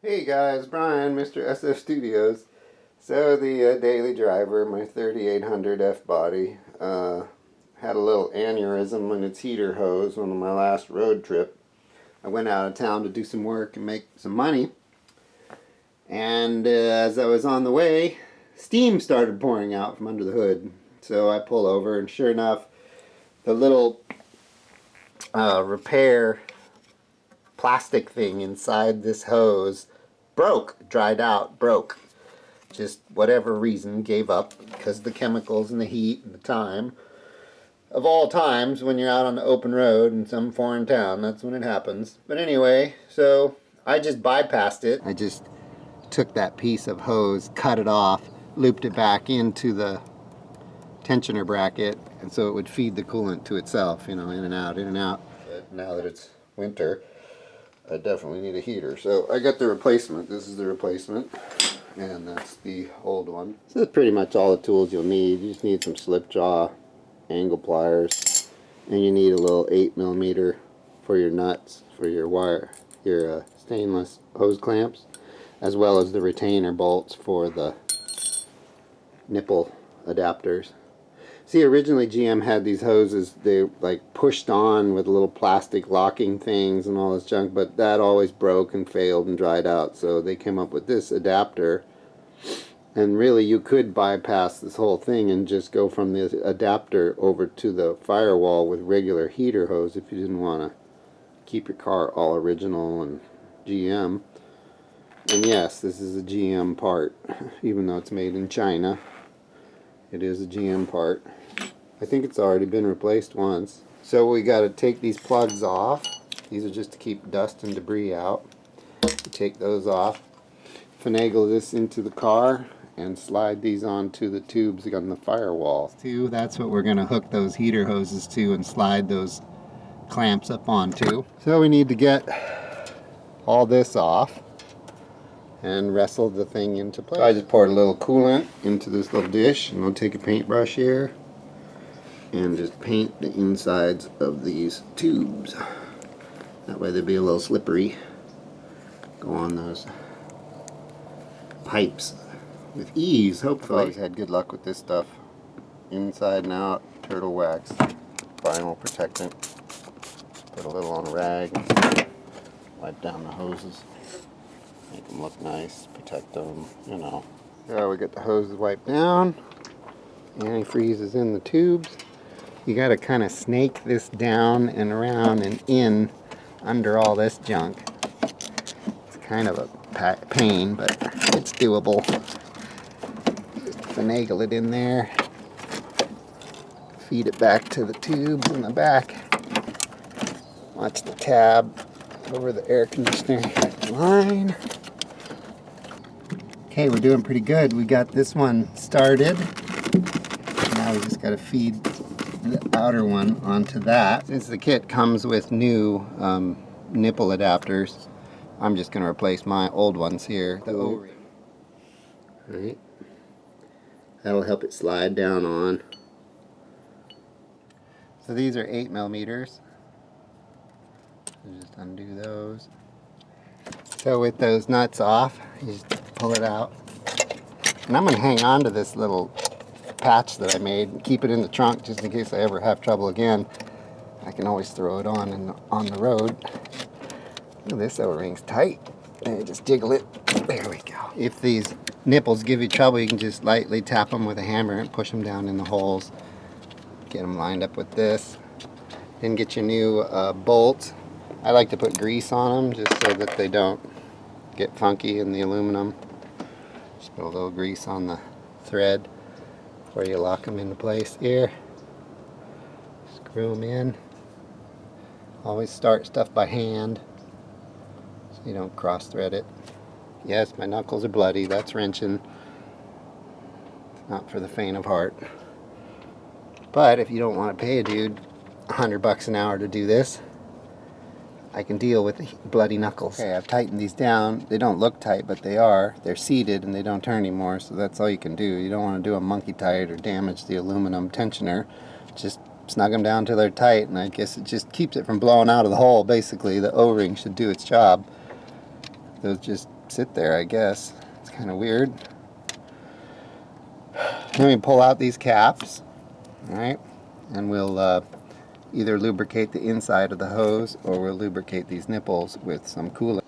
Hey guys, Brian, Mr. SF Studios. So the daily driver, my 3800 F body, had a little aneurysm in its heater hose on my last road trip. I went out of town to do some work and make some money. And as I was on the way, steam started pouring out from under the hood. So I pull over, and sure enough, the little repair plastic thing inside this hose dried out, broke. Just whatever reason, gave up because of the chemicals and the heat and the time. Of all times, when you're out on the open road in some foreign town, that's when it happens. But anyway, so I just bypassed it. I just took that piece of hose, cut it off, looped it back into the tensioner bracket, and so it would feed the coolant to itself, you know, in and out, in and out. But now that it's winter, I definitely need a heater. So I got the replacement. This is the replacement, and that's the old one. So that's pretty much all the tools you'll need. You just need some slip jaw, angle pliers, and you need a little 8mm for your nuts, for your wire, your stainless hose clamps, as well as the retainer bolts for the nipple adapters. See, originally GM had these hoses, they like pushed on with little plastic locking things and all this junk, but that always broke and failed and dried out, so they came up with this adapter. And really you could bypass this whole thing and just go from the adapter over to the firewall with regular heater hose if you didn't want to keep your car all original and GM. And yes, this is a GM part, even though it's made in China. It is a GM part. I think it's already been replaced once. So we got to take these plugs off. These are just to keep dust and debris out. You take those off, finagle this into the car, and slide these onto the tubes on the firewall. That's what we're going to hook those heater hoses to and slide those clamps up onto. So we need to get all this off and wrestle the thing into place. So I just poured a little coolant into this little dish, and I'll take a paintbrush here and just paint the insides of these tubes. That way they'll be a little slippery. Go on those pipes with ease, hopefully. I've always had good luck with this stuff. Inside and out, turtle wax, vinyl protectant. Put a little on a rag, wipe down the hoses. Make them look nice, protect them, you know. There we get the hoses wiped down. Antifreeze is in the tubes. You got to kind of snake this down and around and in under all this junk. It's kind of a pain, but it's doable. Finagle it in there. Feed it back to the tubes in the back. Watch the tab over the air conditioner line. Okay, we're doing pretty good. We got this one started. Now we just got to feed the outer one onto that. Since the kit comes with new nipple adapters, I'm just going to replace my old ones here. The O-ring. Alright. That'll help it slide down on. So these are 8mm. So just undo those. So with those nuts off, you just pull it out. And I'm going to hang on to this little patch that I made and keep it in the trunk just in case I ever have trouble again. I can always throw it on the road. Ooh, this O-ring's tight. And just jiggle it. There we go. If these nipples give you trouble, you can just lightly tap them with a hammer and push them down in the holes. Get them lined up with this. Then get your new bolts. I like to put grease on them just so that they don't get funky in the aluminum. Just put a little grease on the thread before you lock them into place here. Screw them in. Always start stuff by hand so you don't cross thread it. Yes, my knuckles are bloody. That's wrenching. It's not for the faint of heart. But if you don't want to pay a dude $100 an hour to do this, I can deal with the bloody knuckles. Okay, I've tightened these down. They don't look tight, but they are. They're seated and they don't turn anymore, so that's all you can do. You don't want to do a monkey tight or damage the aluminum tensioner. Just snug them down till they're tight, and I guess it just keeps it from blowing out of the hole. Basically, the O-ring should do its job. those just sit there, I guess. It's kind of weird. Then we pull out these caps, all right, and we'll either lubricate the inside of the hose or we'll lubricate these nipples with some coolant.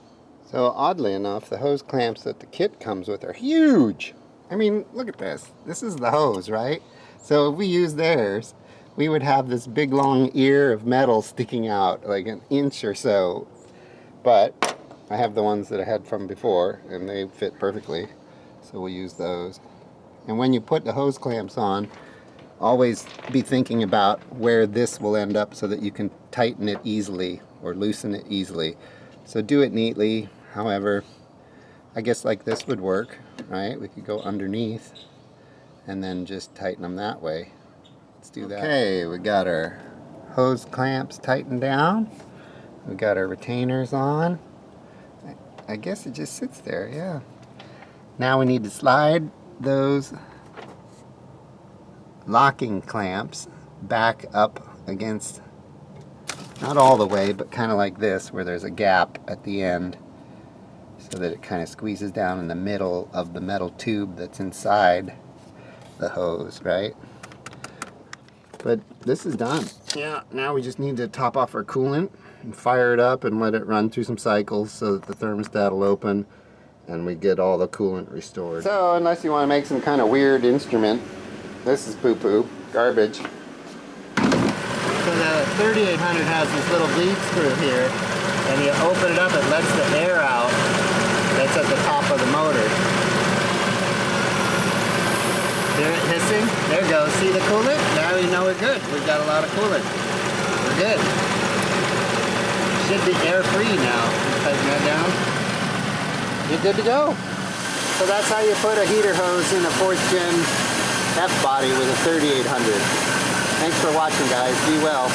So oddly enough, the hose clamps that the kit comes with are huge. I mean, look at this. This is the hose, right? So if we use theirs, we would have this big long ear of metal sticking out like an inch or so. But I have the ones that I had from before and they fit perfectly. So we'll use those. And when you put the hose clamps on, always be thinking about where this will end up so that you can tighten it easily or loosen it easily. So do it neatly. However, I guess like this would work, right? We could go underneath and then just tighten them that way. Let's do that. Okay, we got our hose clamps tightened down. We got our retainers on. I guess it just sits there, yeah. Now we need to slide those locking clamps back up against, not all the way, but kind of like this, where there's a gap at the end, so that it kind of squeezes down in the middle of the metal tube that's inside the hose, right? But this is done. Yeah, now we just need to top off our coolant and fire it up and let it run through some cycles so that the thermostat will open and we get all the coolant restored. So unless you want to make some kind of weird instrument, this is poo-poo, garbage. So the 3800 has this little bleed screw here, and you open it up, it lets the air out that's at the top of the motor. Hear it hissing? There it goes. See the coolant? Now you know we're good. We've got a lot of coolant. We're good. Should be air-free now. Tighten that down. You're good to go. So that's how you put a heater hose in a 4th gen F-body with a 3800. Thanks for watching, guys. Be well.